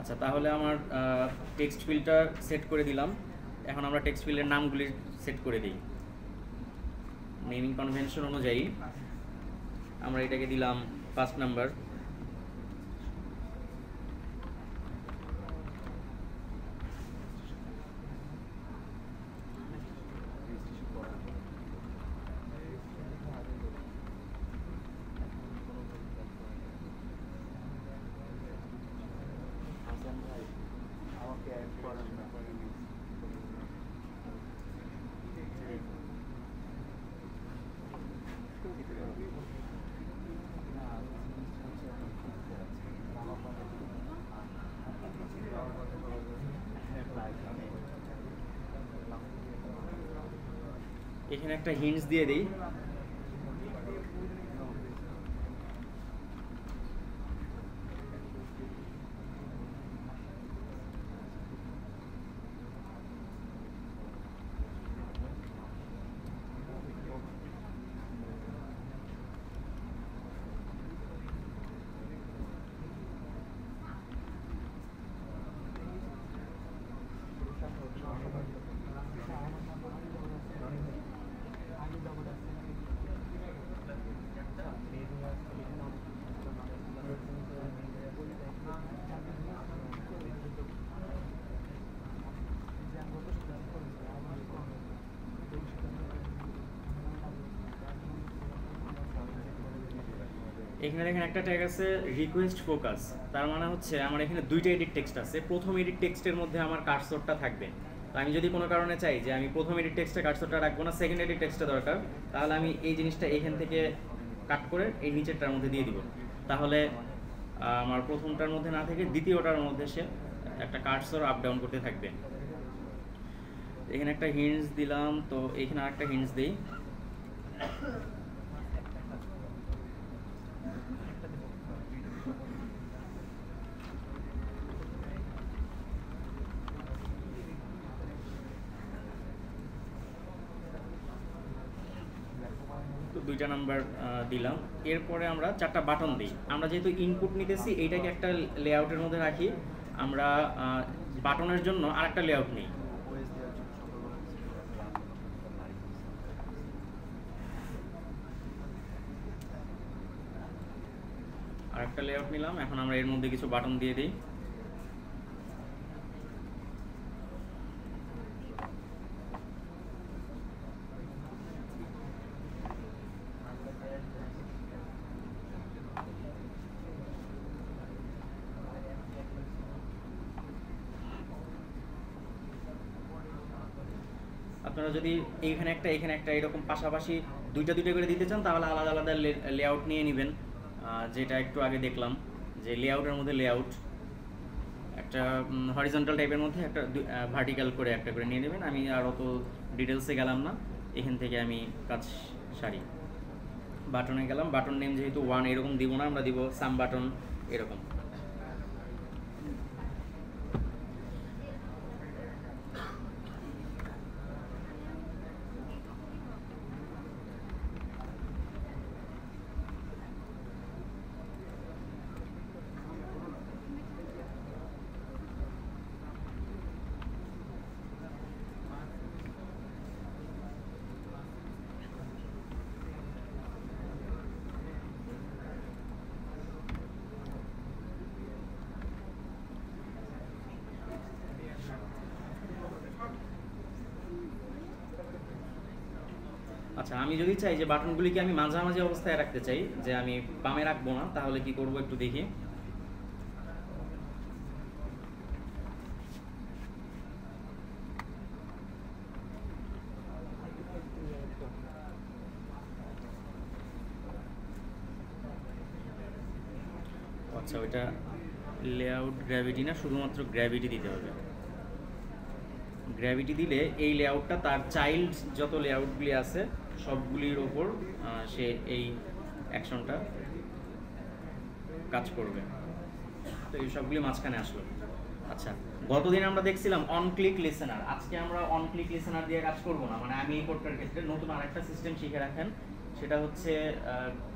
আচ্ছা, তাহলে আমার টেক্সট ফিল্ডটা সেট করে দিলাম। এখন আমরা টেক্সট ফিল্ডের নামগুলি সেট করে দিই। নেমিং কনভেনশন অনুযায়ী আমরা এটাকে দিলাম ফার্স্ট নাম্বার। এখানে একটা হিন্টস দিয়ে দিই। এখানে দেখেন একটা ট্যাগ আছে রিকোয়েস্ট ফোকাস। তার মানে হচ্ছে আমার এখানে দুইটা এডিট টেক্সট আছে। প্রথম এডিট টেক্সটের মধ্যে আমার কার্সরটা থাকবে। তো আমি যদি কোনো কারণে চাই যে আমি প্রথম এডিট টেক্সটে কার্সরটা রাখবো না, সেকেন্ড এডিট টেক্সটটা দরকার, তাহলে আমি এই জিনিসটা এখান থেকে কাট করে এই নিচেরটার মধ্যে দিয়ে দিব। তাহলে আমার প্রথমটার মধ্যে না থেকে দ্বিতীয়টার মধ্যে সে একটা কার্সর আপ ডাউন করতে থাকবে। এখানে একটা হিন্টস দিলাম, তো এখানে আরেকটা হিন্টস দিই। দুইটা নাম্বার দিলাম। এরপরে আমরা চারটা বাটন দিই। আমরা যেহেতু ইনপুট নিতেছি এইটাকে একটা লেআউটের মধ্যে রাখি, আমরা বাটনের জন্য আরেকটা লেআউট নিই। আরেকটা লেআউট নিলাম। এখন আমরা এর মধ্যে কিছু বাটন দিয়ে দিই। আপনারা যদি এইখানে একটা এখানে একটা এরকম পাশাপাশি দুইটা করে দিতে চান, তাহলে আলাদা আলাদা লেআউট নিয়ে নেবেন। যেটা একটু আগে দেখলাম যে লেআউটের মধ্যে লেআউট একটা হরিজন্টাল টাইপের মধ্যে একটা ভার্টিক্যাল করে একটা করে নিয়ে নেবেন। আমি আর অত ডিটেলসে গেলাম না, এখান থেকে আমি কাজ সারি। বাটনে গেলাম, বাটন নেম যেহেতু 1 এরকম দিব না, আমরা দিব সাম বাটন এরকম। আচ্ছা, আমি যদি চাই যে বাটনগুলিকে আমি মাঝামাঝি অবস্থায় রাখতে চাই, যে আমি বামে রাখবো না, তাহলে কি করব একটু দেখি। আচ্ছা, ওইটা লেআউট গ্র্যাভিটি না, শুধুমাত্র গ্র্যাভিটি দিতে হবে। গ্র্যাভিটি দিলে এই লেআউটটা তার চাইল্ড যত লেআউটগুলি আছে সবগুলির ওপর সে এই অ্যাকশনটা কাজ করবে। তো এই সবগুলি মাঝখানে আসলো। আচ্ছা, গতদিন আমরা দেখছিলাম অন ক্লিক লিসেনার। আজকে আমরা অন ক্লিক লিসেনার দিয়ে কাজ করব না। মানে আমি এই কোডটার ক্ষেত্রে নতুন আরেকটা সিস্টেম শিখে রাখেন, সেটা হচ্ছে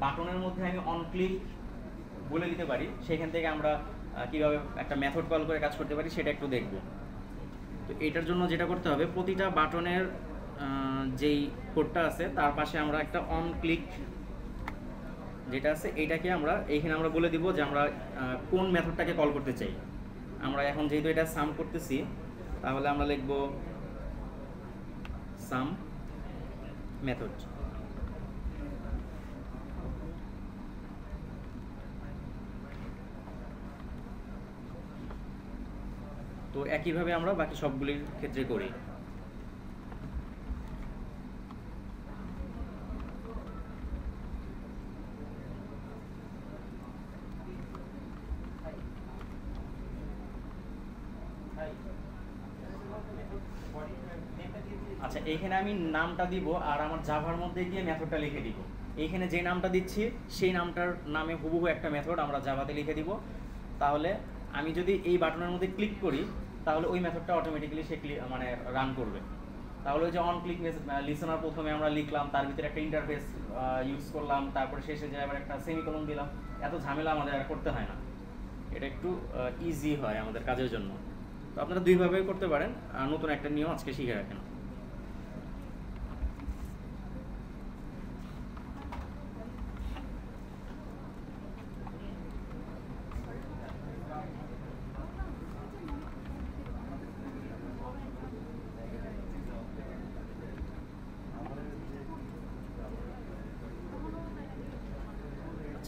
বাটনের মধ্যে আমি অন ক্লিক বলে দিতে পারি, সেখান থেকে আমরা কীভাবে একটা মেথড কল করে কাজ করতে পারি সেটা একটু দেখব। তো এটার জন্য যেটা করতে হবে, প্রতিটা বাটনের যেই কোডটা আছে তার পাশে আমরা একটা অন ক্লিক যেটা আছে এইটাকে আমরা এইখানে আমরা বলে দিব যে আমরা কোন মেথডটাকে কল করতে চাই। আমরা এখন যেহেতু এটা সাম করতেছি, তাহলে আমরা লিখব সাম মেথড। তো একইভাবে আমরা বাকি সবগুলির ক্ষেত্রে করি। আচ্ছা, এইখানে আমি নামটা দিব আর আমার জাভার মধ্যে গিয়ে মেথডটা লিখে দিব। এইখানে যে নামটা দিচ্ছি সেই নামটার নামে হুবহু একটা মেথড আমরা জাভাতে লিখে দিব। তাহলে আমি যদি এই বাটনের মধ্যে ক্লিক করি তাহলে ওই মেথডটা অটোমেটিক্যালি সে মানে রান করবে। তাহলে ওই যে অন ক্লিক লিসেনার প্রথমে আমরা লিখলাম, তার ভিতরে একটা ইন্টারফেস ইউজ করলাম, তারপরে শেষে যে আবার একটা সেমিকোলন দিলাম, এত ঝামেলা আমাদের আর করতে হয় না। এটা একটু ইজি হয় আমাদের কাজের জন্য। তো আপনারা দুইভাবে করতে পারেন, নতুন একটা নিয়ম আজকে শিখে রাখেন।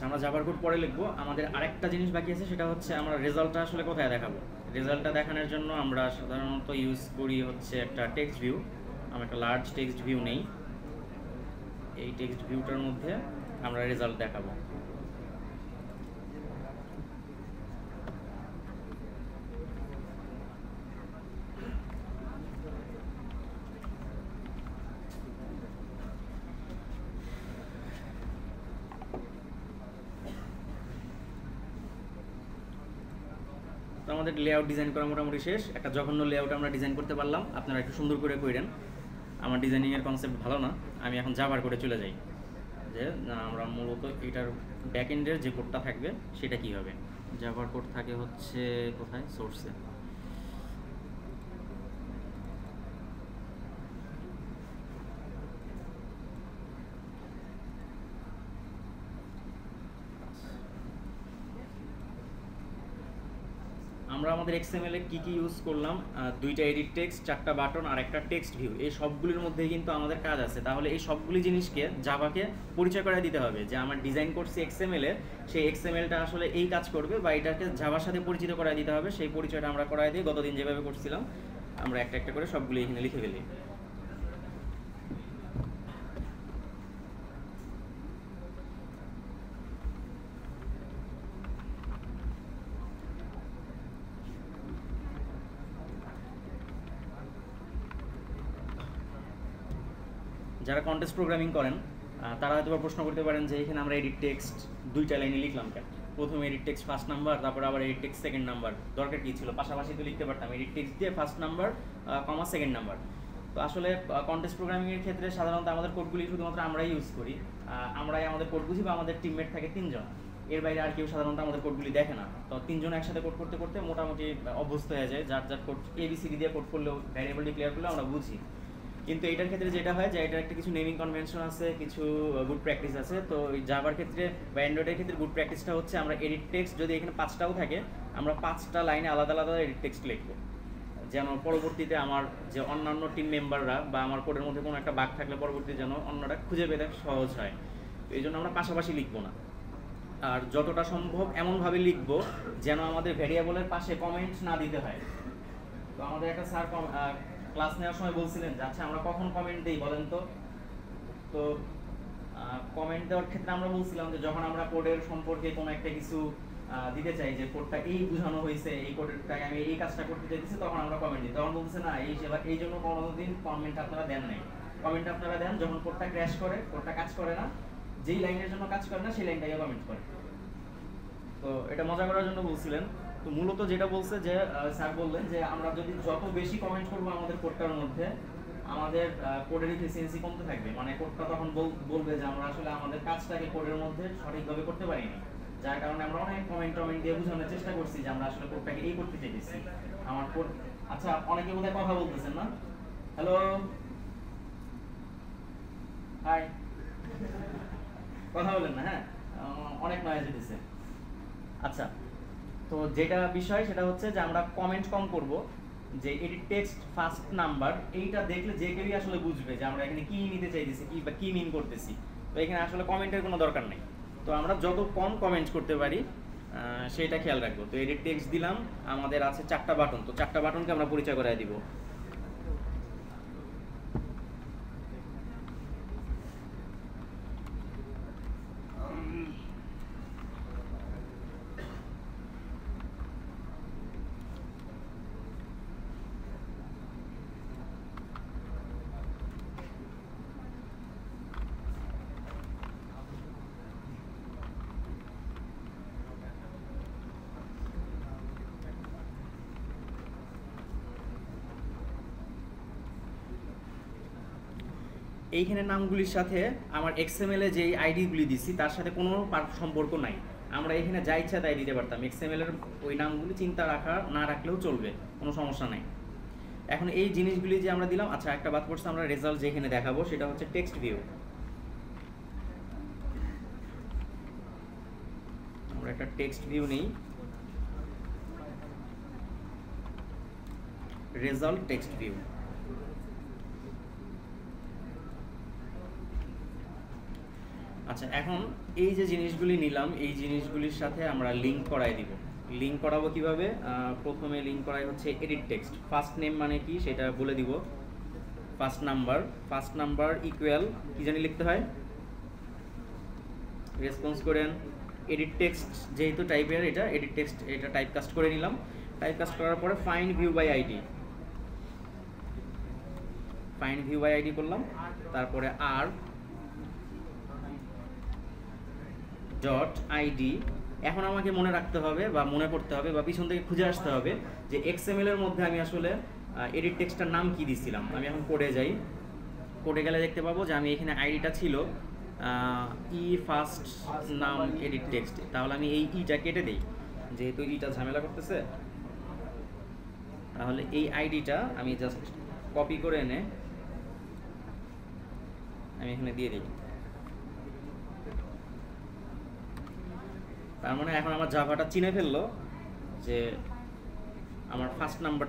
আমরা জাভার কোড পরে লিখবো। আমাদের আরেকটা জিনিস বাকি আছে, সেটা হচ্ছে আমরা রেজাল্টটা আসলে কোথায় দেখাবো। রেজাল্টটা দেখানোর জন্য আমরা সাধারণত ইউজ করি হচ্ছে একটা টেক্সট ভিউ। আমরা একটা লার্জ টেক্সট ভিউ নেই, এই টেক্সট ভিউটার মধ্যে আমরা রেজাল্ট দেখাবো। আমাদের লেআউট ডিজাইন করা মোটামুটি শেষ। একটা জঘন্য লেআউট আমরা ডিজাইন করতে পারলাম, আপনারা একটু সুন্দর করে করেন। আমার ডিজাইনিংয়ের কনসেপ্ট ভালো না, আমি এখন জাভার কোডে চলে যাই। যে আমরা মূলত এটার ব্যাকএন্ডের যে কোডটা থাকবে সেটা কী হবে। জাভার কোড থাকে হচ্ছে কোথায়, সোর্সে। আমরা আমাদের এক্সএমএল এ কি কি ইউজ করলাম, দুইটা এডিট টেক্সট, চারটা বাটন আর একটা টেক্সট ভিউ, এই সবগুলির মধ্যে কিন্তু আমাদের কাজ আছে। তাহলে এই সবগুলি জিনিসকে জাভাকে পরিচয় করে দিতে হবে যে আমার ডিজাইন করছি এক্সএমএল এ, সেই এক্সএমএলটা আসলে এই কাজ করবে, বা এটাকে জাভার সাথে পরিচিত করায় দিতে হবে। সেই পরিচয়টা আমরা করায় দিই গতদিন যেভাবে করছিলাম। আমরা একটা একটা করে সবগুলি এখানে লিখে ফেলি। যারা কন্টেস্ট প্রোগ্রামিং করেন তারা হয়তো প্রশ্ন করতে পারেন যে এখানে আমরা এডিট টেক্সট দুইটা লাইনে লিখলাম কেন, প্রথমে এডিট টেক্সট ফার্স্ট নাম্বার, তারপর আবার এডিট টেক্সট সেকেন্ড নাম্বার, দরকার কী ছিল? পাশাপাশি তো লিখতে পারতাম এডিট টেক্সট দিয়ে ফার্স্ট নাম্বার কমা সেকেন্ড নাম্বার। তো আসলে কন্টেস্ট প্রোগ্রামিংয়ের ক্ষেত্রে সাধারণত আমাদের কোডগুলি শুধুমাত্র আমরাই ইউজ করি, আমরাই আমাদের কোড বুঝি, বা আমাদের টিমমেট থাকে 3 জন, এর বাইরে আর কেউ সাধারণত আমাদের কোডগুলি দেখে না। তো 3 জন একসাথে কোড করতে করতে মোটামুটি অভ্যস্ত হয়ে যায়, যার যার কোড এবিসিডি দিয়ে কোড করলেও, ভ্যারিয়েবল ডিক্লেয়ার করলেও আমরা বুঝি। কিন্তু এটার ক্ষেত্রে যেটা হয় যে এটার একটা কিছু নেমিং কনভেনশন আছে, কিছু গুড প্র্যাকটিস আছে। তো জাভার ক্ষেত্রে বা অ্যান্ড্রয়েডের ক্ষেত্রে গুড প্র্যাকটিসটা হচ্ছে আমরা এডিট টেক্সট যদি এখানে 5টাও থাকে, আমরা 5টা লাইনে আলাদা আলাদা এডিট টেক্সট লিখবো, যেন পরবর্তীতে আমার যে অন্যান্য টিম মেম্বাররা বা আমার কোডের মধ্যে কোনো একটা বাগ থাকলে পরবর্তীতে যেন অন্যরা খুঁজে পেতে সহজ হয়। তো এই জন্য আমরা পাশাপাশি লিখবো না, আর যতটা সম্ভব এমনভাবে লিখবো যেন আমাদের ভ্যারিয়েবলের পাশে কমেন্ট না দিতে হয়। তো আমাদের একটা স্যার ক্লাস নেওয়ার সময় বলছিলেন যে আচ্ছা আমরা কখন কমেন্ট দিই বলেন তো। তো কমেন্ট দেওয়ার ক্ষেত্রে আমরা বলছিলাম যে যখন আমরা কোডের সম্পর্কে কোনো একটা কিছু দিতে চাই, যে কোডটা এই বোঝানো হয়েছে, এই কোডটাকে আমি এই কাজটা করতে চাইতেছি, তখন আমরা কমেন্ট দিই। তখন বলছে না, এই জন্য কোনোদিন কমেন্ট আপনারা দেন নাই। কমেন্ট আপনারা দেন যখন কোডটা ক্র্যাশ করে, কোডটা কাজ করে না, যেই লাইনের জন্য কাজ করে না সেই লাইনটাকে কমেন্ট করে। তো এটা মজা করার জন্য বলছিলেন। তো মূলত যেটা বলছে যে স্যার বললেন যে আমরা যদি যত বেশি কমেন্ট করবো আমাদের কোডটার মধ্যে, আমাদের কোডের এফিসিয়েন্সি কমতে থাকবে। মানে কোডটা তখন বলবে যে আমরা আসলে আমাদের কাজটাকে কোডের মধ্যে সঠিকভাবে করতে পারিনি। যার কারণে আমরা অনেক কমেন্ট দিয়ে বোঝানোর চেষ্টা করছি যে আমরা আসলে কোডটাকে এই করতে চাইতেছি। আমার কোড, আচ্ছা অনেকে বোধহয় কথা বলতেছেন না? হ্যালো, হাই, কথা বলেন না, হ্যাঁ অনেক নয়েজ হইতেছে। আচ্ছা, তো যেটা বিষয় সেটা হচ্ছে যে আমরা কমেন্ট কম করব, যে এডিট টেক্সট ফার্স্ট নাম্বার এইটা দেখলে যে কেউই আসলে বুঝবে যে আমরা এখানে কি নিতে চাইতেছি, কি বা কি মিন করতেছি। তো এখানে আসলে কমেন্টের কোনো দরকার নেই। তো আমরা যত কম কমেন্ট করতে পারি সেটা খেয়াল রাখবো। তো এডিট টেক্সট দিলাম, আমাদের আছে 4টা বাটন, তো 4টা বাটনকে আমরা পরিচয় করায় দিব। এইখানে নামগুলির সাথে আমার এক্সএমএল এ যে আইডিগুলি দিছি তার সাথে কোনো সম্পর্ক নাই। আমরা এখানে যা ইচ্ছা তাই দিতে পারতাম, এক্সএমএল এর ওই নামগুলি চিন্তা না রাখলেও চলবে, কোনো সমস্যা নাই। এখন এই জিনিসগুলি যে আমরা দিলাম, আচ্ছা একটা বাদ পড়ছে, আমরা রেজাল্ট যেখানে দেখাবো সেটা হচ্ছে টেক্সট ভিউ। আমরা একটা টেক্সট ভিউ নেই, রেজাল্ট টেক্সট ভিউ। আচ্ছা, এখন এই যে জিনিসগুলি নিলাম এই জিনিসগুলির সাথে আমরা লিঙ্ক করাই দিব। লিঙ্ক করাবো কিভাবে? প্রথমে লিঙ্ক করাই হচ্ছে এডিট টেক্সট। ফার্স্ট নেম মানে কি সেটা বলে দিব। ফার্স্ট নাম্বার ইকুয়াল কি জানি লিখতে হয়, রেসপন্স করেন। এডিট টেক্সট যেহেতু টাইপের, এটা এডিট টেক্সট, এটা টাইপ কাস্ট করে নিলাম। টাইপ কাস্ট করার পরে ফাইন্ড ভিউ বাই আইডি করলাম। তারপরে আর ডট আইডি। এখন আমাকে মনে রাখতে হবে বা মনে করতে হবে বা পিছন থেকে খুঁজে আসতে হবে যে এক্সএমএল এর মধ্যে আমি আসলে এডিট টেক্সটটার নাম কি দিয়েছিলাম। আমি এখন কোডে যাই, কোডে গেলে দেখতে পাবো যে আমি এখানে আইডিটা ছিল ফার্স্ট নাম এডিট টেক্সট। তাহলে আমি এই ইটা কেটে দিই, যেহেতু ইটা ঝামেলা করতেছে। তাহলে এই আইডিটা আমি জাস্ট কপি করে এনে আমি এখানে দিয়ে দিই। তার মানে এখন আমার জাভাটা চিনে ফেললো যে আমার ফার্স্ট নাম্বার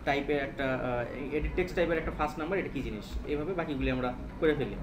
টাইপের একটা এডিট টেক্সট টাইপের একটা ফার্স্ট নাম্বার, এটা কি জিনিস। এইভাবে বাকিগুলি আমরা করে ফেলি।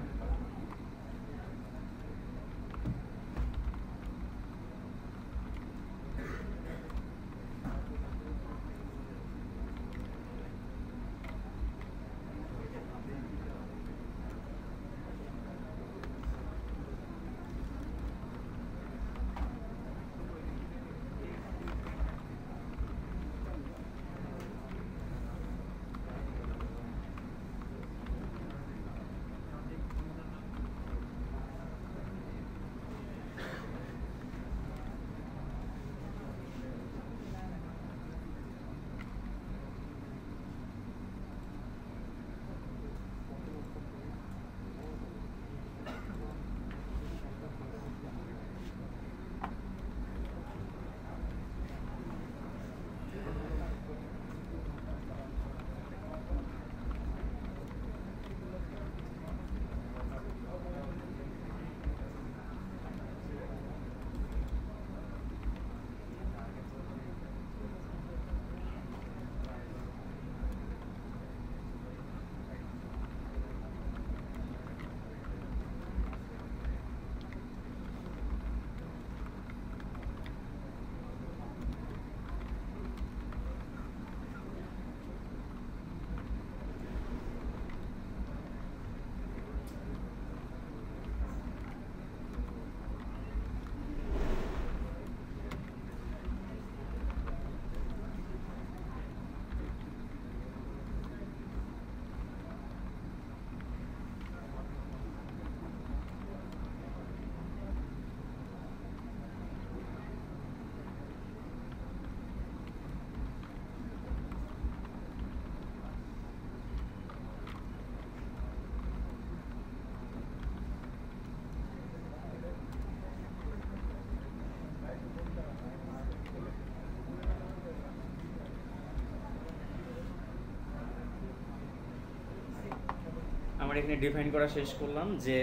আমার এখানে ডিফাইন করা শেষ করলাম যে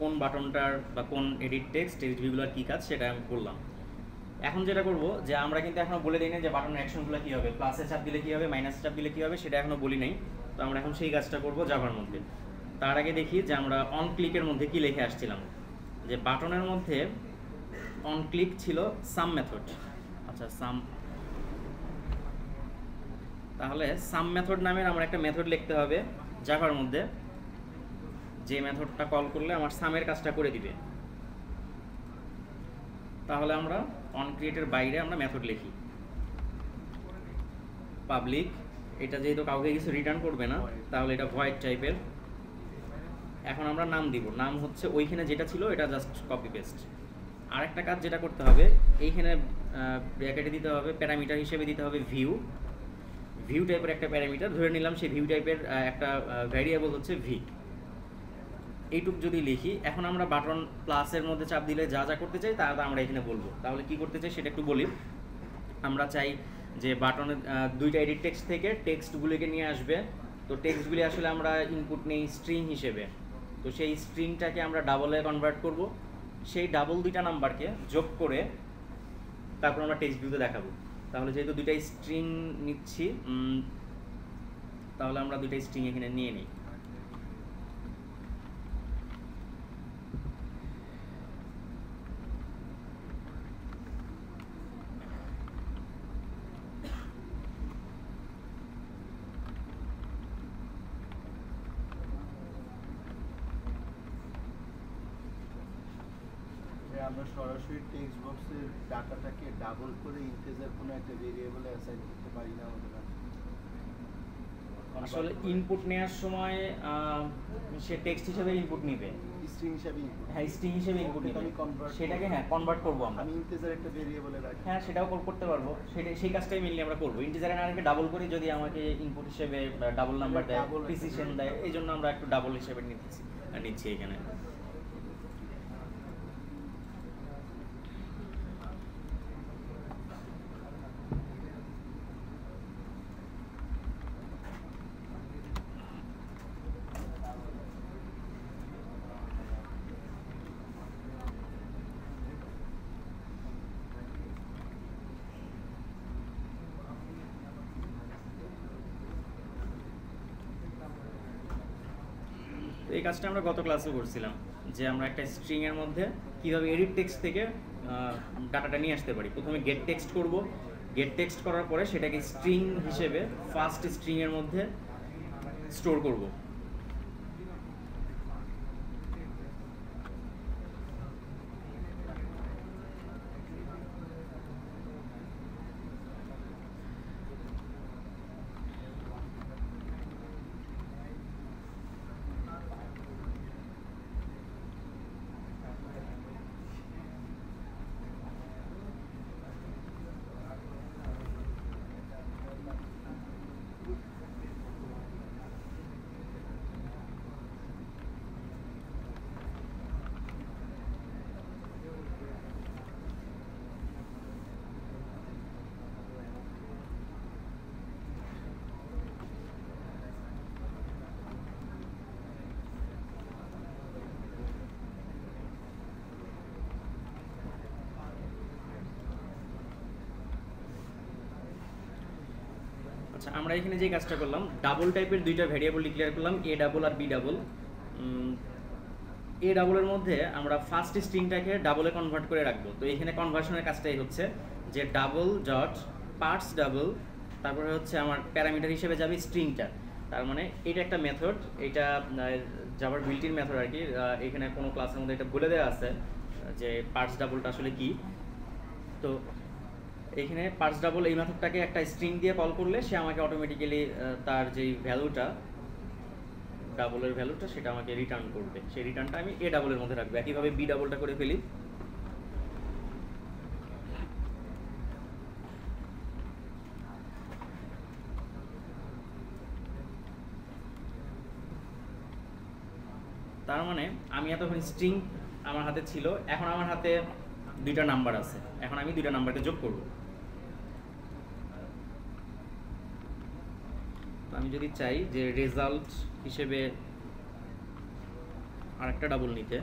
কোন বাটনটার বা কোন এডিট টেক্সট ভিউগুলোর কী কাজ সেটা আমি করলাম। এখন যেটা করব যে আমরা কিন্তু এখনও বলে দিই না যে বাটনের অ্যাকশনগুলো কী হবে, প্লাসে চাপ দিলে কী হবে, মাইনাসে চাপ দিলে কী হবে, সেটা এখনও বলি নাই। তো আমরা এখন সেই কাজটা করব জাভার মধ্যে। তার আগে দেখি যে আমরা অন ক্লিকের মধ্যে কী লিখে আসছিলাম, যে বাটনের মধ্যে অন ক্লিক ছিল সাম মেথড। আচ্ছা সাম, তাহলে সাম মেথড নামের আমার একটা মেথড লিখতে হবে জাভার মধ্যে, যে মেথডটা কল করলে আমার সামের কাজটা করে দিবে। তাহলে আমরা অন ক্রিয়েটের বাইরে আমরা মেথড লিখি পাবলিক। এটা যেহেতু কাউকে কিছু রিটার্ন করবে না, তাহলে এটা ভয়েড টাইপের। এখন আমরা নাম দিব, নাম হচ্ছে ওইখানে যেটা ছিল এটা জাস্ট কপি পেস্ট। আর একটা কাজ যেটা করতে হবে, এইখানে ব্র্যাকেটে দিতে হবে, প্যারামিটার হিসেবে দিতে হবে ভিউ। ভিউ টাইপের একটা প্যারামিটার ধরে নিলাম, সেই ভিউ টাইপের একটা ভ্যারিয়েবল হচ্ছে ভি। এইটুক যদি লিখি, এখন আমরা বাটন প্লাসের মধ্যে চাপ দিলে যা যা করতে চাই তা আমরা এখানে বলবো। তাহলে কি করতে চাই সেটা একটু বলি। আমরা চাই যে বাটনের দুইটা এডিট টেক্সট থেকে টেক্সটগুলিকে নিয়ে আসবে। তো টেক্সটগুলি আসলে আমরা ইনপুট নেই স্ট্রিং হিসেবে, তো সেই স্ট্রিংটাকে আমরা ডাবলে কনভার্ট করব। সেই ডাবল দুইটা নাম্বারকে যোগ করে তারপর আমরা টেক্সট ভিউতে দেখাবো। তাহলে যেহেতু দুইটাই স্ট্রিং নিচ্ছি, তাহলে আমরা দুইটাই স্ট্রিং এখানে নিয়ে নিই। আমরা সরাসরি টেক্সট বক্সের ডাটাটাকে ডাবল করে ইন্টিজার কোনো একটা ভেরিয়েবলে অ্যাসাইন করতে পারি না আমাদের। আসলে ইনপুট নেওয়ার সময় সে টেক্সট হিসেবে ইনপুট নেবে, স্ট্রিং হিসেবে ইনপুট। হ্যাঁ স্ট্রিং হিসেবে ইনপুট নেবে, সেটাকে কনভার্ট করব আমরা। আমি ইন্টিজার একটা ভেরিয়েবলে রাখি, হ্যাঁ সেটাও করতে পারবো, সেই কাজটাই মেইনলি আমরা করব। ইন্টিজারে না রেখে ডাবল করি, যদি আমাকে ইনপুট হিসেবে ডাবল নাম্বার দেয়, প্রিসিশন দেয়, এই জন্য আমরা একটু ডাবল হিসেবে নিচ্ছি এখানে। এই কাজটা আমরা গত ক্লাসে করছিলাম, যে আমরা একটা স্ট্রিংয়ের মধ্যে কীভাবে এডিট টেক্সট থেকে ডাটাটা নিয়ে আসতে পারি। প্রথমে গেট টেক্সট করব, গেট টেক্সট করার পরে সেটাকে স্ট্রিং হিসেবে ফার্স্ট স্ট্রিংয়ের মধ্যে স্টোর করব। আচ্ছা, আমরা এখানে যে কাজটা করলাম, ডাবল টাইপের দুইটা ভ্যারিয়েবল ডিক্লেয়ার করলাম, এ ডাবল আর বি ডাবল। এ ডাবলের মধ্যে আমরা ফার্স্ট স্ট্রিংটাকে ডাবলে কনভার্ট করে রাখবো। তো এখানে কনভার্সনের কাজটাই হচ্ছে যে ডাবল ডট পার্টস ডাবল, তারপরে হচ্ছে আমার প্যারামিটার হিসেবে যাবে স্ট্রিংটা। তার মানে এটা একটা মেথড, এটা জাভার বিল্ট-ইন মেথড আর কি। এখানে কোনো ক্লাসের মধ্যে এটা বলে দেওয়া আছে যে পার্টস ডাবলটা আসলে কি। তো এখানে পার্টস ডাবল এই মেথডটাকে একটা স্ট্রিং দিয়ে কল করলে সে আমাকে অটোমেটিক্যালি তার যেই ভ্যালুটা, ডাবলের ভ্যালুটা, সেটা আমাকে রিটার্ন করবে। সেই রিটার্নটা আমি এ ডাবলের মধ্যে রাখবো। একইভাবে বি ডাবলটা করে ফেলি। তার মানে আমি এতক্ষণ স্ট্রিং আমার হাতে ছিল, এখন আমার হাতে দুইটা নাম্বার আছে, এখন আমি দুইটা নাম্বারকে যোগ করব। আমি যদি চাই যে রেজাল্ট হিসেবে আরেকটা ডাবল নিতে।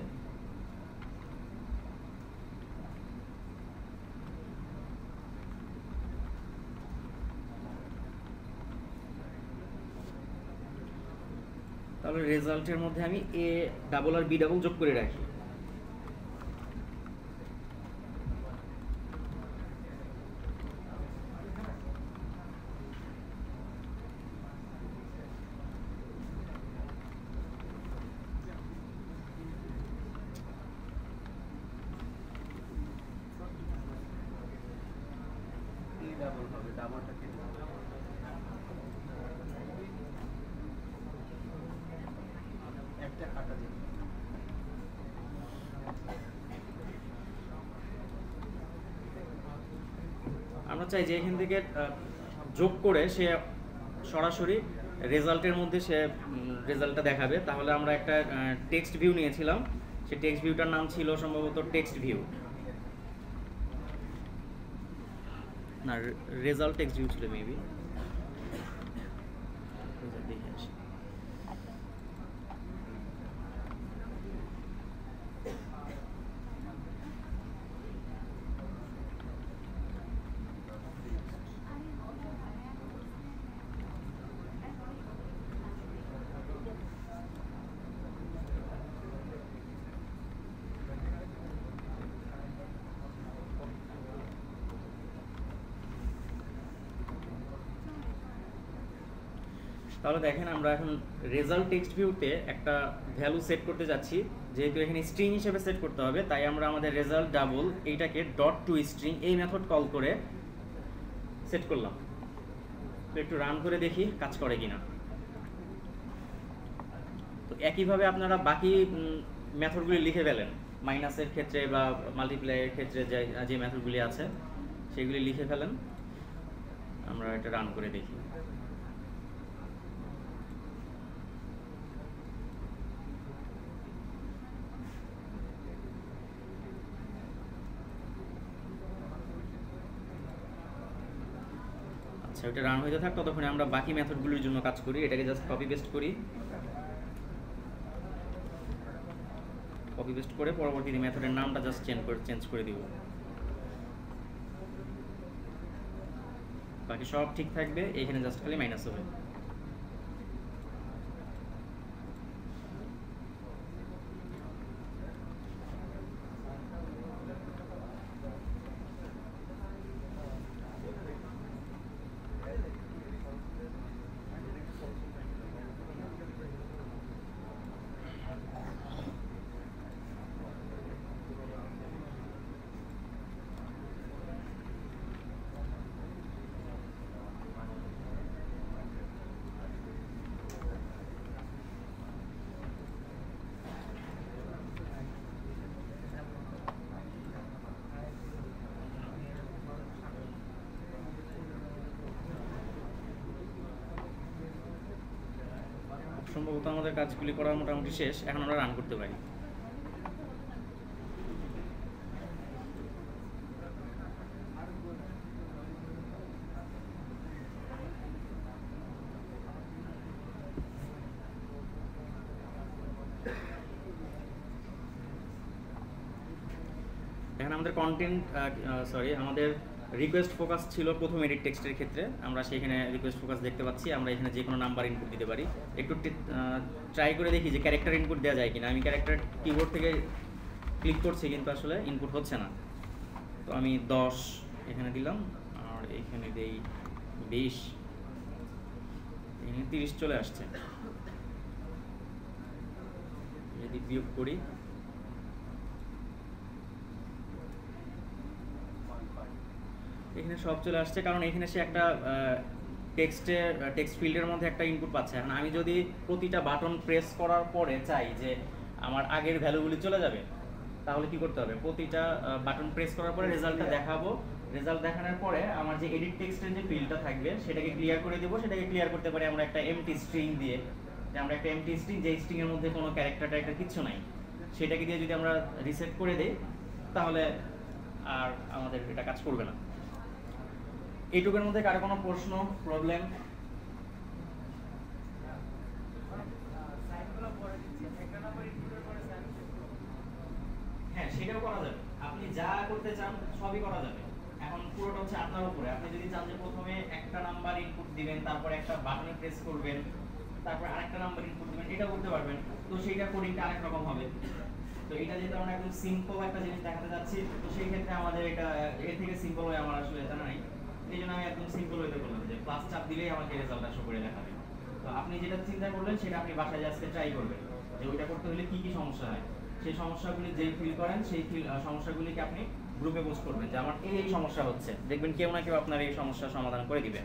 তাহলে রেজাল্টের মধ্যে আমি এ ডাবল আর বি ডাবল যোগ করে রাখি। ডাবল হবে, ডাবলটা কেটে একটা কাটা দিন। আমরা চাই যে এখান থেকে যোগ করে সে সরাসরি রেজাল্টের মধ্যে সে রেজাল্টটা দেখাবে। তাহলে আমরা একটা টেক্সট ভিউ নিয়েছিলাম, সেই টেক্সট ভিউটার নাম ছিল সম্ভবত টেক্সট ভিউ, না রেজাল্ট টেক্সট ভিউ ছিল মেবি। দেখে আসি। তাহলে দেখেন আমরা এখন রেজাল্ট টেক্সট ভিউতে একটা ভ্যালু সেট করতে যাচ্ছি। যেহেতু এখানে স্ট্রিং হিসেবে সেট করতে হবে, তাই আমরা আমাদের রেজাল্ট ডাবল এইটাকে ডট টু স্ট্রিং এই মেথড কল করে সেট করলাম। তো একটু রান করে দেখি কাজ করে কিনা। তো একইভাবে আপনারা বাকি মেথডগুলি লিখে ফেলেন, মাইনাসের ক্ষেত্রে বা মাল্টিপ্লাইয়ের ক্ষেত্রে যে মেথডগুলি আছে সেগুলি লিখে ফেলেন। আমরা এটা রান করে দেখি। আচ্ছা, ওটা রান হইতে থাক, ততক্ষণে আমরা বাকি মেথডগুলোর জন্য কাজ করি। এটাকে জাস্ট কপি পেস্ট করি, কপি পেস্ট করে পরবর্তীতে মেথডের নামটা জাস্ট চেঞ্জ করে দিব। বাকি সব ঠিক থাকবে, এখানে জাস্ট খালি মাইনাস হবে। সম্ভবত আমাদের কাজগুলি করা মোটামুটি শেষ, এখন আমরা রান করতে পারি। এখন আমাদের আমাদের রিকোয়েস্ট ফোকাস ছিল প্রথম এডিট টেক্সটের ক্ষেত্রে। আমরা সেখানে রিকোয়েস্ট ফোকাস দেখতে পাচ্ছি। আমরা এখানে যে কোনো নাম্বার ইনপুট দিতে পারি। একটু ট্রাই করে দেখি যে ক্যারেক্টার ইনপুট দেওয়া যায় কিনা। আমি ক্যারেক্টার কিবোর্ড থেকে ক্লিক করছি, কিন্তু আসলে ইনপুট হচ্ছে না। তো আমি 10 এখানে দিলাম, আর এখানে দেই 20, এখানে 30 চলে আসছে। যদি বিয়োগ করি, এখানে সব চলে আসছে, কারণ এখানে সে একটা টেক্সট ফিল্ডের মধ্যে একটা ইনপুট পাচ্ছে। এখন আমি যদি প্রতিটা বাটন প্রেস করার পরে চাই যে আমার আগের ভ্যালুগুলি চলে যাবে, তাহলে কি করতে হবে? প্রতিটা বাটন প্রেস করার পরে রেজাল্টটা দেখাবো। রেজাল্ট দেখানোর পরে আমার যে এডিট টেক্সটের যে ফিল্ডটা থাকবে সেটাকে ক্লিয়ার করে দেবো। সেটাকে ক্লিয়ার করতে পারি আমরা একটা এমটি স্ট্রিং দিয়ে। যে আমরা একটা এমটি স্ট্রিং, যে স্ট্রিংয়ের মধ্যে কোনো ক্যারেক্টার কিচ্ছু নাই, সেটাকে দিয়ে যদি আমরা রিসেট করে দিই, তাহলে আর আমাদের এটা কাজ করবে না। এইটুকুর মধ্যে কারো কোনো প্রশ্ন, প্রবলেম? করতে চান সবই করা যাবে। এখন পুরোটা হচ্ছে আপনার উপরে। আপনি যদি চান যে প্রথমে একটা নাম্বার ইনপুট দিবেন, তারপর একটা বাটনে প্রেস করবেন, তারপর আরেকটা নাম্বার ইনপুট দিবেন, এটা করতে পারবেন। তো সেইটা কোডিংটা আরেক রকম হবে। তো এটা যেটা আমরা একদম সিম্পল একটা জিনিস দেখাতে যাচ্ছি, তো সেই ক্ষেত্রে আমাদের এটা এর থেকে সিম্পল হয় আমার আসলে জানা নাই। এই জন্য আমি একদম সিম্পল হইতে বললাম যে প্লাস চাপ দিলেই আমাকে রেজাল্টটা শো করে দেখাবে। তো আপনি যেটা চিন্তা করলেন সেটা আপনি বাসায় আজকে ট্রাই করবেন যে ওইটা করতে হলে কি কি সমস্যা হয়। সেই সমস্যাগুলি যেই ফিল করেন সেই সমস্যাগুলিকে আপনি গ্রুপে পোস্ট করবেন যে আমার এই সমস্যা হচ্ছে, দেখবেন কেউ না কেউ আপনার এই সমস্যার সমাধান করে দিবে।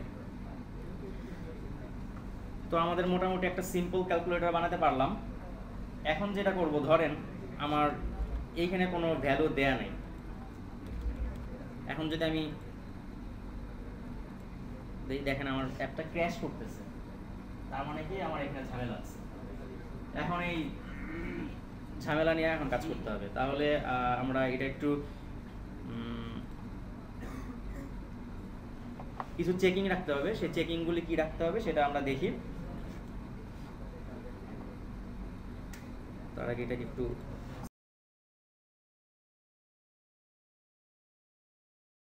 তো আমাদের মোটামুটি একটা সিম্পল ক্যালকুলেটর বানাতে পারলাম। এখন যেটা করব, ধরেন আমার এইখানে কোনো ভ্যালু দেয়া নেই। এখন যদি আমি দেখেন আমার অ্যাপটা ক্র্যাশ করতেছে, তার মানে কি আমার এখানে ঝামেলা আছে। এখন এই ঝামেলা নিয়ে এখন কাজ করতে হবে। তাহলে আমরা এটা একটু কিছু চেকিং রাখতে হবে। সেই চেকিংগুলি কি রাখতে হবে সেটা আমরা দেখি। তার আগে এটাকে একটু